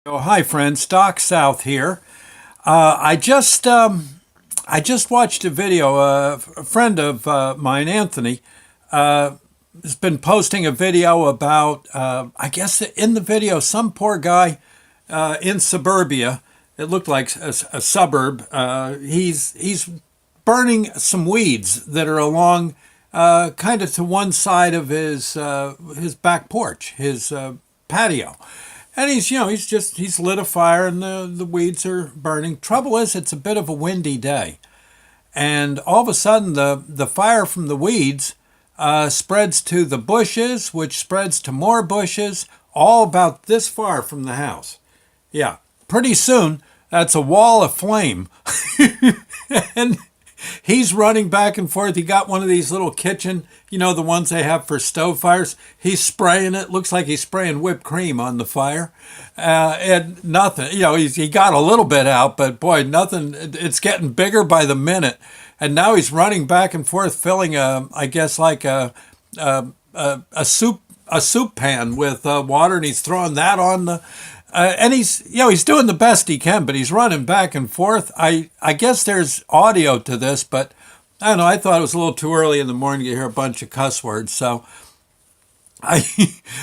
Oh, hi, friends. Doc South here. I just watched a video. A friend of mine, Anthony, has been posting a video about. I guess in the video, some poor guy in suburbia. It looked like a suburb. He's burning some weeds that are along, kind of to one side of his back porch, his patio. And he's lit a fire and the weeds are burning. Trouble is, it's a bit of a windy day. And all of a sudden, the fire from the weeds spreads to the bushes, which spreads to more bushes, all about this far from the house. Yeah, pretty soon, that's a wall of flame. And he's running back and forth. He got one of these little kitchen, the ones they have for stove fires. He's spraying it. Looks like he's spraying whipped cream on the fire. And nothing, he got a little bit out, but boy, nothing. It's getting bigger by the minute. And now he's running back and forth, filling I guess like a soup pan with water, and he's throwing that on the. And he's doing the best he can, but he's running back and forth. I guess there's audio to this, but I don't know. I thought it was a little too early in the morning to hear a bunch of cuss words. So I,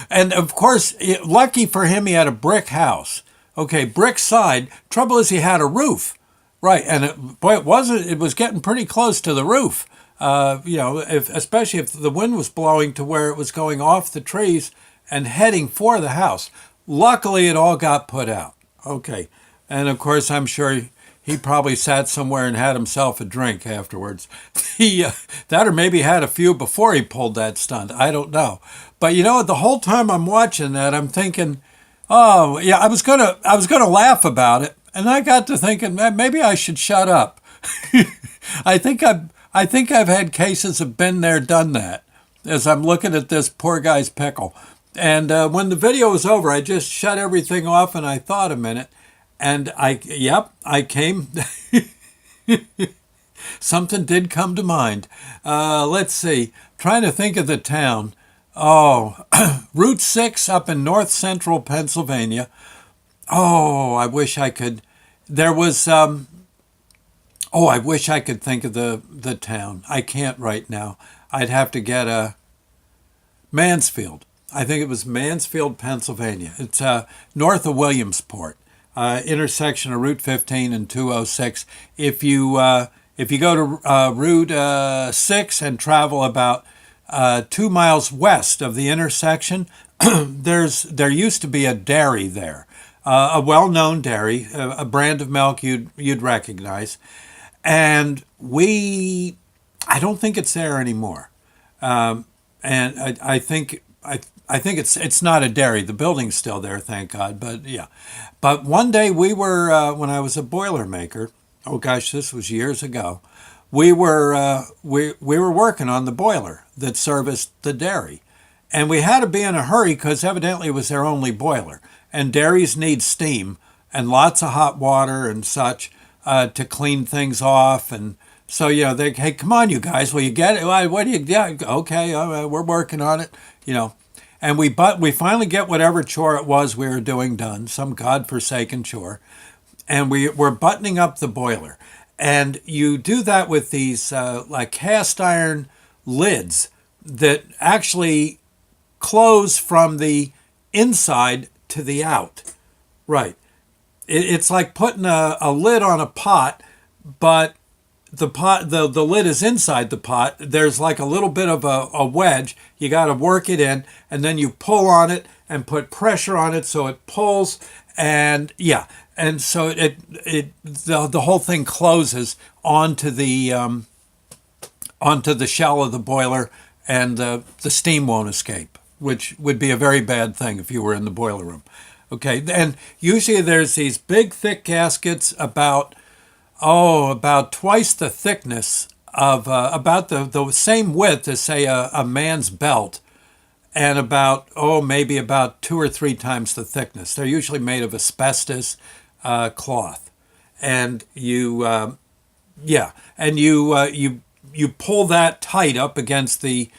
and of course, lucky for him, he had a brick house. Okay, brick side. Trouble is, he had a roof, right? And boy, it wasn't. It was getting pretty close to the roof. Especially if the wind was blowing to where it was going off the trees and heading for the house. Luckily, it all got put out. Okay. And of course, I'm sure he probably sat somewhere and had himself a drink afterwards. That or maybe had a few before he pulled that stunt. I don't know. But the whole time I'm watching that, I'm thinking, oh, yeah, I was gonna laugh about it. And I got to thinking, "Man, maybe I should shut up." I think I've had cases of been there, done that as I'm looking at this poor guy's pickle. And when the video was over, I just shut everything off and I thought a minute. And I came. Something did come to mind. Let's see. Trying to think of the town. Oh, Route 6 up in north central Pennsylvania. Oh, I wish I could. There was. I wish I could think of the town. I can't right now. I'd have to get a Mansfield. I think it was Mansfield, Pennsylvania. It's north of Williamsport, intersection of Route 15 and 206. If you go to Route 6 and travel about 2 miles west of the intersection, there used to be a dairy there, a well-known dairy, a brand of milk you'd recognize, and I don't think it's there anymore. And I think it's not a dairy. The building's still there, thank God. But yeah, but one day we were when I was a Boilermaker. Oh gosh, this was years ago. We were working on the boiler that serviced the dairy, and we had to be in a hurry because evidently it was their only boiler. And dairies need steam and lots of hot water and such to clean things off. And so hey, come on, you guys, will you get it? What do you? Yeah, okay, all right, we're working on it. And we finally get whatever chore it was we were doing done, some godforsaken chore, and we were buttoning up the boiler. And you do that with these like cast iron lids that actually close from the inside to the out. Right. It's like putting a lid on a pot, but the lid is inside the pot. There's like a little bit of a wedge. You got to work it in, and then you pull on it and put pressure on it so it pulls. And yeah, and so the whole thing closes onto the shell of the boiler, and the steam won't escape, which would be a very bad thing if you were in the boiler room. Okay, and usually there's these big thick gaskets about twice the thickness of about the same width as say a man's belt, and maybe about 2 or 3 times the thickness. They're usually made of asbestos cloth, and you pull that tight up against the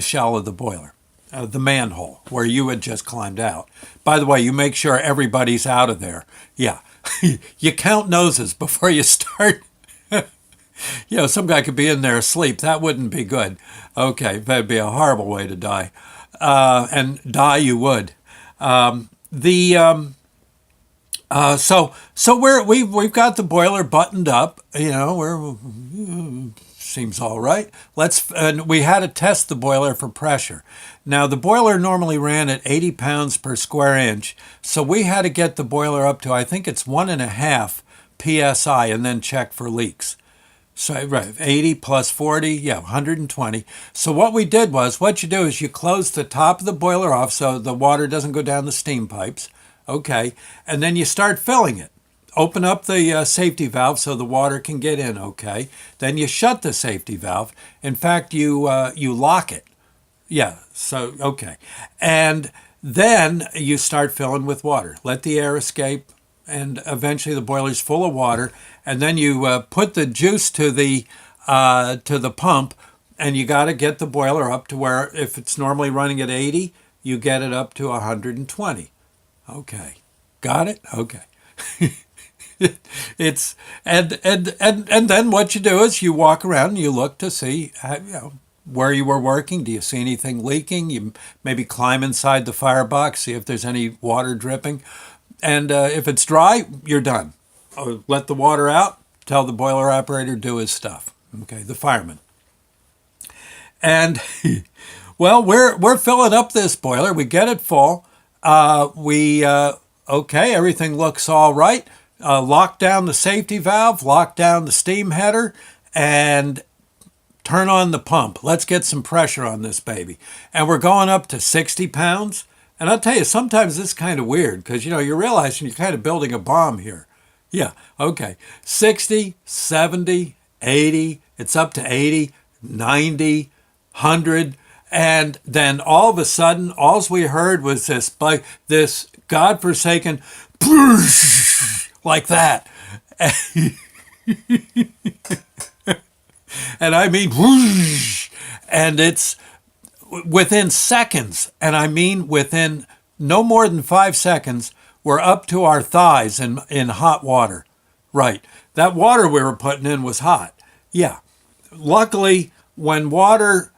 shell of the boiler. the manhole where you had just climbed out. By the way, you make sure everybody's out of there. Yeah, you count noses before you start. Some guy could be in there asleep. That wouldn't be good. Okay, that'd be a horrible way to die. And die you would. The so we've got the boiler buttoned up. We're seems all right. And we had to test the boiler for pressure. Now the boiler normally ran at 80 pounds per square inch, so we had to get the boiler up to, I think it's 1.5 psi, and then check for leaks. So right, 80 plus 40, yeah, 120. So what we did was, what you do is you close the top of the boiler off so the water doesn't go down the steam pipes. Okay, and then you start filling it. Open up the safety valve so the water can get in, okay? Then you shut the safety valve. In fact, you lock it. Yeah, so, okay. And then you start filling with water. Let the air escape, and eventually the boiler's full of water. And then you put the juice to the pump, and you got to get the boiler up to where, if it's normally running at 80, you get it up to 120. Okay, got it? Okay. It's and then what you do is you walk around and you look to see where you were working. Do you see anything leaking? You maybe climb inside the firebox, see if there's any water dripping, and if it's dry, you're done. Let the water out. Tell the boiler operator do his stuff. Okay, the fireman. And well, we're filling up this boiler. We get it full. Okay, everything looks all right. Lock down the safety valve, lock down the steam header, and turn on the pump. Let's get some pressure on this baby. And we're going up to 60 pounds. And I'll tell you, sometimes this is kind of weird because, you're realizing you're kind of building a bomb here. Yeah, okay. 60, 70, 80, it's up to 80, 90, 100. And then all of a sudden, all we heard was this godforsaken like that. And I mean whoosh, and it's within seconds, and I mean within no more than 5 seconds, we're up to our thighs in hot water. Right. That water we were putting in was hot. Yeah. Luckily, when the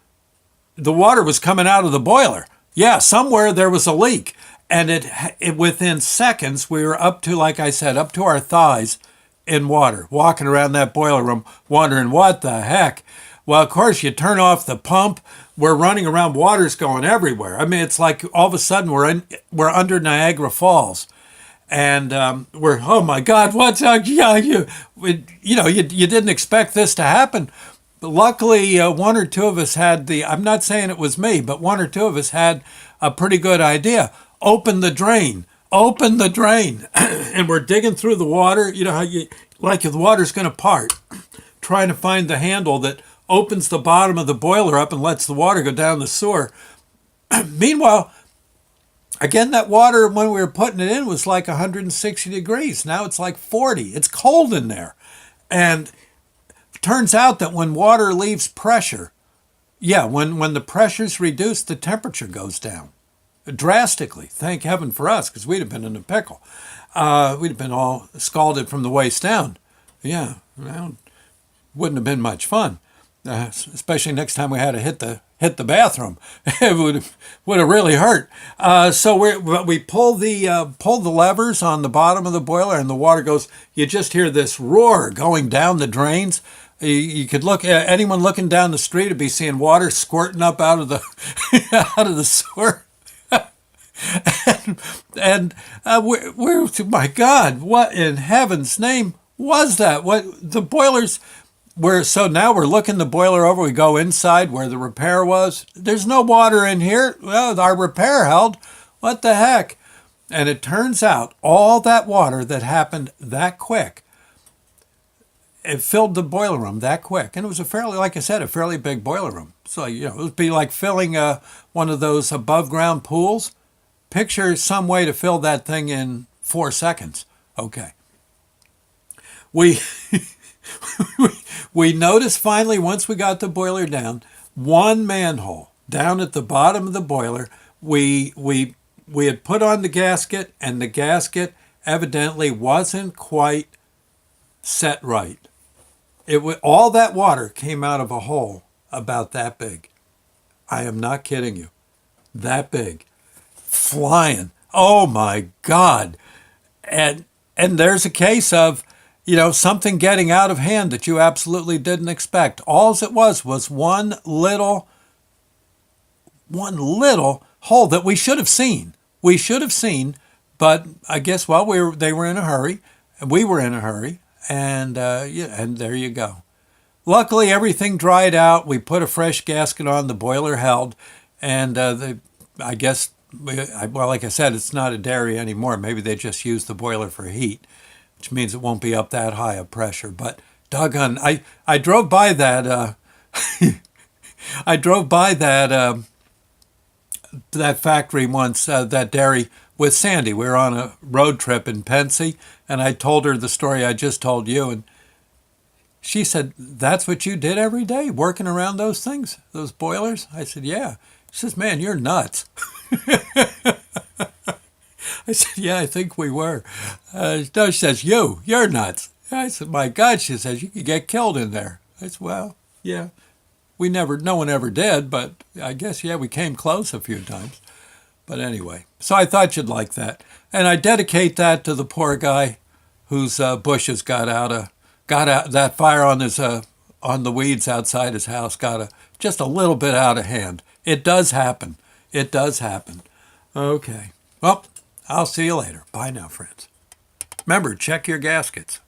water was coming out of the boiler. Yeah, somewhere there was a leak. And it within seconds, we were up to, like I said, up to our thighs in water, walking around that boiler room, wondering what the heck. Well, of course, you turn off the pump. We're running around, water's going everywhere. I mean, it's like all of a sudden we're under Niagara Falls. And we're, oh my God, what's up? Yeah, you didn't expect this to happen. But luckily, one or two of us had I'm not saying it was me, but one or two of us had a pretty good idea. Open the drain. And we're digging through the water. You know how like if the water's going to part, trying to find the handle that opens the bottom of the boiler up and lets the water go down the sewer. Meanwhile, again, that water, when we were putting it in, was like 160 degrees. Now it's like 40. It's cold in there. And it turns out that when water leaves pressure, when the pressure's reduced, the temperature goes down drastically. Thank heaven for us, because we'd have been in a pickle. We'd have been all scalded from the waist down. Yeah, well, wouldn't have been much fun, especially next time we had to hit the bathroom. It would have really hurt. So we pull the levers on the bottom of the boiler, and the water goes. You just hear this roar going down the drains. You could look at anyone looking down the street would be seeing water squirting up out of the out of the sewer. and we're my God, what in heaven's name was that? What the boilers were? So now we're looking the boiler over. We go inside where the repair was. There's no water in here. Well, our repair held. What the heck? And it turns out all that water that happened that quick, it filled the boiler room that quick. And it was like I said, a fairly big boiler room. So, it would be like filling one of those above ground pools. Picture some way to fill that thing in 4 seconds. Okay. We we noticed finally, once we got the boiler down, one manhole down at the bottom of the boiler. We had put on the gasket, and the gasket evidently wasn't quite set right. All that water came out of a hole about that big. I am not kidding you. That big. Flying. Oh my God. And there's a case of, something getting out of hand that you absolutely didn't expect. All it was one little hole that we should have seen. We should have seen, but I guess they were in a hurry, and we were in a hurry, and and there you go. Luckily, everything dried out. We put a fresh gasket on. The boiler held, and I guess, well, like I said, it's not a dairy anymore. Maybe they just use the boiler for heat, which means it won't be up that high of pressure. But doggone, I drove by that. I drove by that factory once, that dairy, with Sandy. We were on a road trip in Pensy, and I told her the story I just told you, and she said, "That's what you did every day, working around those things, those boilers?" I said, "Yeah." She says, "Man, you're nuts." I said, "Yeah, I think we were." No, she says, "You're nuts." I said, "My God," she says, "you could get killed in there." I said, "Well, yeah. No one ever did, but I guess, yeah, we came close a few times." But anyway, so I thought you'd like that. And I dedicate that to the poor guy whose bushes got out, that fire on on the weeds outside his house just a little bit out of hand. It does happen. It does happen. Okay. Well, I'll see you later. Bye now, friends. Remember, check your gaskets.